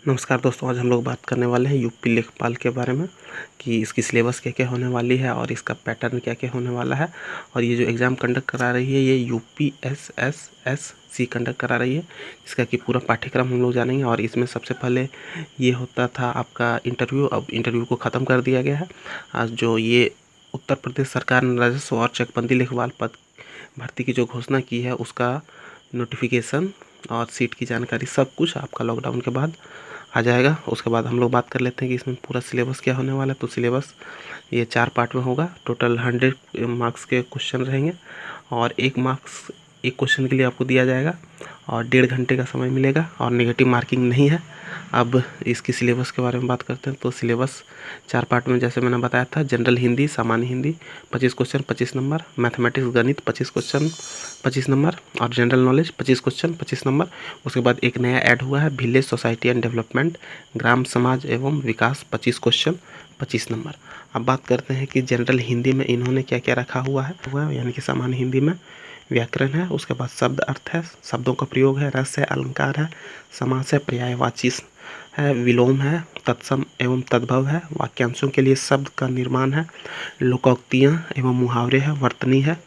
नमस्कार दोस्तों, आज हम लोग बात करने वाले हैं यूपी लेखपाल के बारे में कि इसकी सिलेबस क्या क्या होने वाली है और इसका पैटर्न क्या क्या होने वाला है। और ये जो एग्ज़ाम कंडक्ट करा रही है ये यूपीएसएसएससी कंडक्ट करा रही है। इसका कि पूरा पाठ्यक्रम हम लोग जानेंगे। और इसमें सबसे पहले ये होता था आपका इंटरव्यू, अब इंटरव्यू को ख़त्म कर दिया गया है। आज जो ये उत्तर प्रदेश सरकार ने राजस्व और चकबंदी लेखपाल पद भर्ती की जो घोषणा की है उसका नोटिफिकेशन और सीट की जानकारी सब कुछ आपका लॉकडाउन के बाद आ जाएगा। उसके बाद हम लोग बात कर लेते हैं कि इसमें पूरा सिलेबस क्या होने वाला है। तो सिलेबस ये 4 पार्ट में होगा। टोटल 100 मार्क्स के क्वेश्चन रहेंगे और 1 मार्क्स एक क्वेश्चन के लिए आपको दिया जाएगा और 1.5 घंटे का समय मिलेगा और नेगेटिव मार्किंग नहीं है। अब इसकी सिलेबस के बारे में बात करते हैं। तो सिलेबस 4 पार्ट में जैसे मैंने बताया था, जनरल हिंदी, सामान्य हिंदी 25 क्वेश्चन 25 नंबर, मैथमेटिक्स गणित 25 क्वेश्चन 25 नंबर और जनरल नॉलेज 25 क्वेश्चन 25 नंबर। उसके बाद एक नया ऐड हुआ है विलेज सोसाइटी एंड डेवलपमेंट, ग्राम समाज एवं विकास 25 क्वेश्चन 25 नंबर। अब बात करते हैं कि जनरल हिंदी में इन्होंने क्या क्या रखा हुआ है यानी कि सामान्य हिंदी में व्याकरण है, उसके बाद शब्द अर्थ है, शब्दों का प्रयोग है, रस है, अलंकार है, समास है, पर्यायवाची है, विलोम है, तत्सम एवं तद्भव है, वाक्यांशों के लिए शब्द का निर्माण है, लोकोक्तियाँ एवं मुहावरे है, वर्तनी है।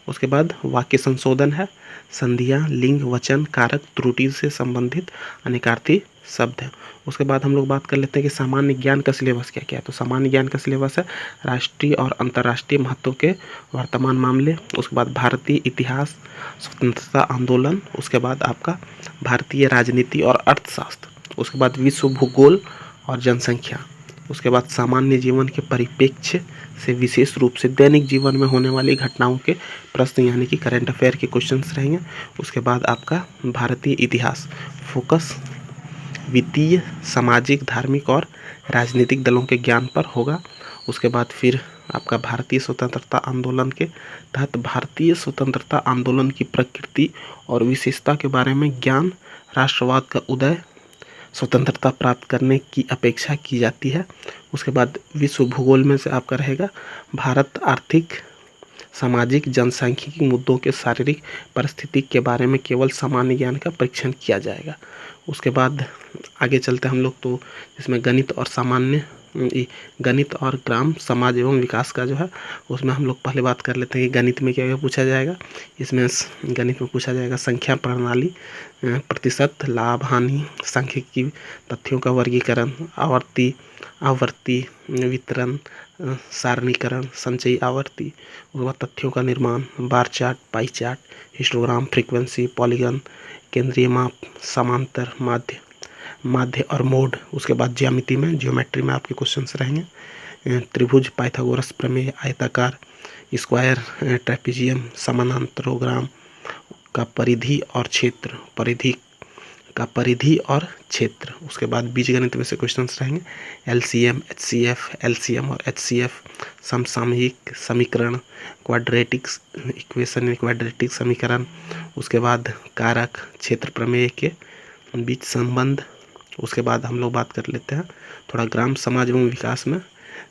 उसके बाद वाक्य संशोधन है, संधियाँ, लिंग, वचन, कारक, त्रुटि से संबंधित अनेकार्थी शब्द है। उसके बाद हम लोग बात कर लेते हैं कि सामान्य ज्ञान का सिलेबस क्या क्या है। तो सामान्य ज्ञान का सिलेबस है राष्ट्रीय और अंतर्राष्ट्रीय महत्व के वर्तमान मामले, उसके बाद भारतीय इतिहास, स्वतंत्रता आंदोलन, उसके बाद आपका भारतीय राजनीति और अर्थशास्त्र, उसके बाद विश्व भूगोल और जनसंख्या, उसके बाद सामान्य जीवन के परिप्रेक्ष्य से विशेष रूप से दैनिक जीवन में होने वाली घटनाओं के प्रश्न यानी कि करंट अफेयर के क्वेश्चंस रहेंगे। उसके बाद आपका भारतीय इतिहास फोकस वित्तीय, सामाजिक, धार्मिक और राजनीतिक दलों के ज्ञान पर होगा। उसके बाद फिर आपका भारतीय स्वतंत्रता आंदोलन के तहत भारतीय स्वतंत्रता आंदोलन की प्रकृति और विशेषता के बारे में ज्ञान, राष्ट्रवाद का उदय, स्वतंत्रता प्राप्त करने की अपेक्षा की जाती है। उसके बाद विश्व भूगोल में से आपका रहेगा भारत आर्थिक, सामाजिक, जनसांख्यिकी मुद्दों के शारीरिक परिस्थिति के बारे में केवल सामान्य ज्ञान का परीक्षण किया जाएगा। उसके बाद आगे चलते हम लोग तो इसमें गणित और सामान्य गणित और ग्राम समाज एवं विकास का जो है उसमें हम लोग पहले बात कर लेते हैं कि गणित में क्या क्या पूछा जाएगा। इसमें गणित में पूछा जाएगा संख्या प्रणाली, प्रतिशत, लाभ हानि, सांख्यिकी, तथ्यों का वर्गीकरण, आवर्ती वितरण, सारणीकरण, संचयी आवर्ती, उसके बाद तथ्यों का निर्माण, bar chart, pie chart, histogram, frequency, polygon, केंद्रीय माप, समांतर, माध्य और मोड। उसके बाद ज्यामिति में ज्योमेट्री में आपके क्वेश्चंस रहेंगे त्रिभुज, पाइथागोरस प्रमेय, आयताकार, स्क्वायर, ट्रेपेजियम, समानांतरोग्राम का परिधि और क्षेत्र, परिधि और क्षेत्र। उसके बाद बीजगणित में से क्वेश्चंस रहेंगे एलसीएम, एचसीएफ, एलसीएम और एचसीएफ, समसामयिक समीकरण, क्वाड्रेटिक इक्वेशन, क्वाड्रेटिक समीकरण। उसके बाद कारक, क्षेत्र प्रमेय के बीच संबंध। उसके बाद हम लोग बात कर लेते हैं थोड़ा ग्राम समाज एवं विकास में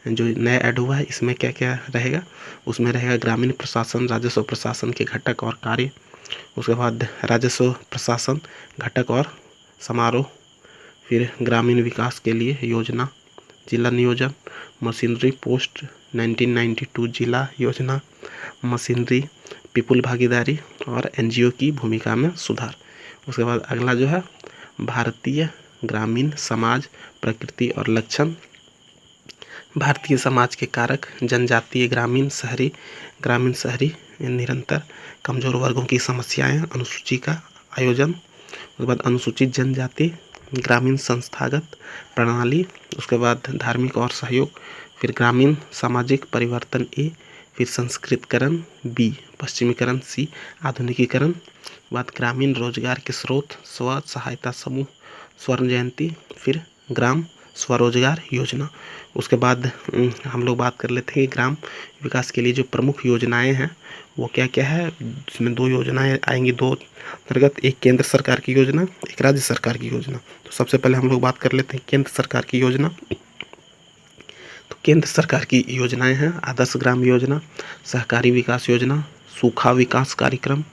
जो नया ऐड हुआ है इसमें क्या क्या रहेगा। उसमें रहेगा ग्रामीण प्रशासन, राजस्व प्रशासन के घटक और कार्य। उसके बाद राजस्व प्रशासन घटक और समारोह, फिर ग्रामीण विकास के लिए योजना, जिला नियोजन, मशीनरी पोस्ट 1992 जिला योजना, मशीनरी, पीपुल भागीदारी और एनजीओ की भूमिका में सुधार। उसके बाद अगला जो है भारतीय ग्रामीण समाज, प्रकृति और लक्षण, भारतीय समाज के कारक, जनजातीय, ग्रामीण शहरी निरंतर, कमजोर वर्गों की समस्याएं, अनुसूची का आयोजन। उसके बाद अनुसूचित जनजाति, ग्रामीण संस्थागत प्रणाली। उसके बाद धार्मिक और सहयोग, फिर ग्रामीण सामाजिक परिवर्तन ए, फिर संस्कृतकरण बी, पश्चिमीकरण सी, आधुनिकीकरण। बाद ग्रामीण रोजगार के स्रोत, स्व सहायता समूह, स्वर्ण जयंती, फिर ग्राम स्वरोजगार योजना। उसके बाद हम लोग बात कर लेते हैं कि ग्राम विकास के लिए जो प्रमुख योजनाएं हैं वो क्या क्या है। इसमें 2 योजनाएं आएंगी, 2 अंतर्गत, एक केंद्र सरकार की योजना, एक राज्य सरकार की योजना। तो सबसे पहले हम लोग बात कर लेते हैं केंद्र सरकार की योजना। तो केंद्र सरकार की योजनाएं हैं आदर्श ग्राम योजना, सहकारी विकास योजना, सूखा विकास कार्यक्रम,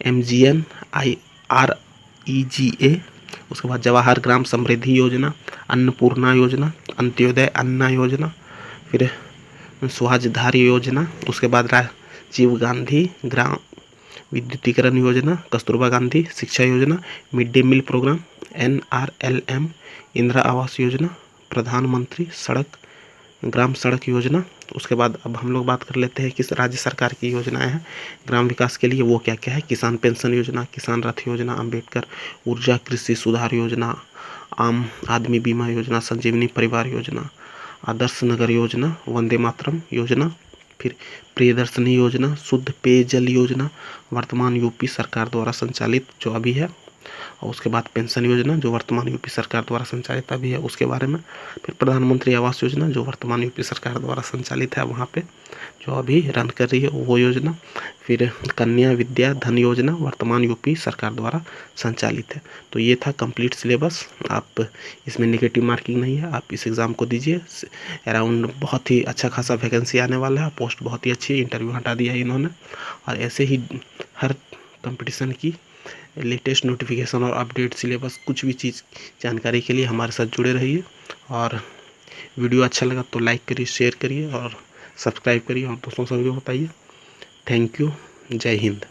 MGNREGA, उसके बाद जवाहर ग्राम समृद्धि योजना, अन्नपूर्णा योजना, अंत्योदय अन्ना योजना, फिर स्वराजधारी योजना, उसके बाद राजीव गांधी ग्राम विद्युतीकरण योजना, कस्तूरबा गांधी शिक्षा योजना, mid day meal program, NRLM Indira आवास योजना, प्रधानमंत्री ग्राम सड़क योजना। उसके बाद अब हम लोग बात कर लेते हैं किस राज्य सरकार की योजनाएं हैं ग्राम विकास के लिए, वो क्या क्या है। किसान पेंशन योजना, किसान रथ योजना, अंबेडकर ऊर्जा कृषि सुधार योजना, आम आदमी बीमा योजना, संजीवनी परिवार योजना, आदर्श नगर योजना, वंदे मातरम योजना, फिर प्रियदर्शनी योजना, शुद्ध पेयजल योजना वर्तमान यूपी सरकार द्वारा संचालित जो अभी है, और उसके बाद पेंशन योजना जो वर्तमान यूपी सरकार द्वारा संचालित अभी है उसके बारे में, फिर प्रधानमंत्री आवास योजना जो वर्तमान यूपी सरकार द्वारा संचालित है वहाँ पे जो अभी रन कर रही है वो योजना, फिर कन्या विद्या धन योजना वर्तमान यूपी सरकार द्वारा संचालित है। तो ये था कंप्लीट सिलेबस। आप इसमें नेगेटिव मार्किंग नहीं है, आप इस एग्ज़ाम को दीजिए। अराउंड बहुत ही अच्छा खासा वैकेंसी आने वाला है, पोस्ट बहुत ही अच्छी, इंटरव्यू हटा दिया है इन्होंने। और ऐसे ही हर कंपटीशन की लेटेस्ट नोटिफिकेशन और अपडेट सिलेबस कुछ भी चीज़ जानकारी के लिए हमारे साथ जुड़े रहिए। और वीडियो अच्छा लगा तो लाइक करिए, शेयर करिए और सब्सक्राइब करिए और दोस्तों से भी बताइए। Thank you. जय हिंद।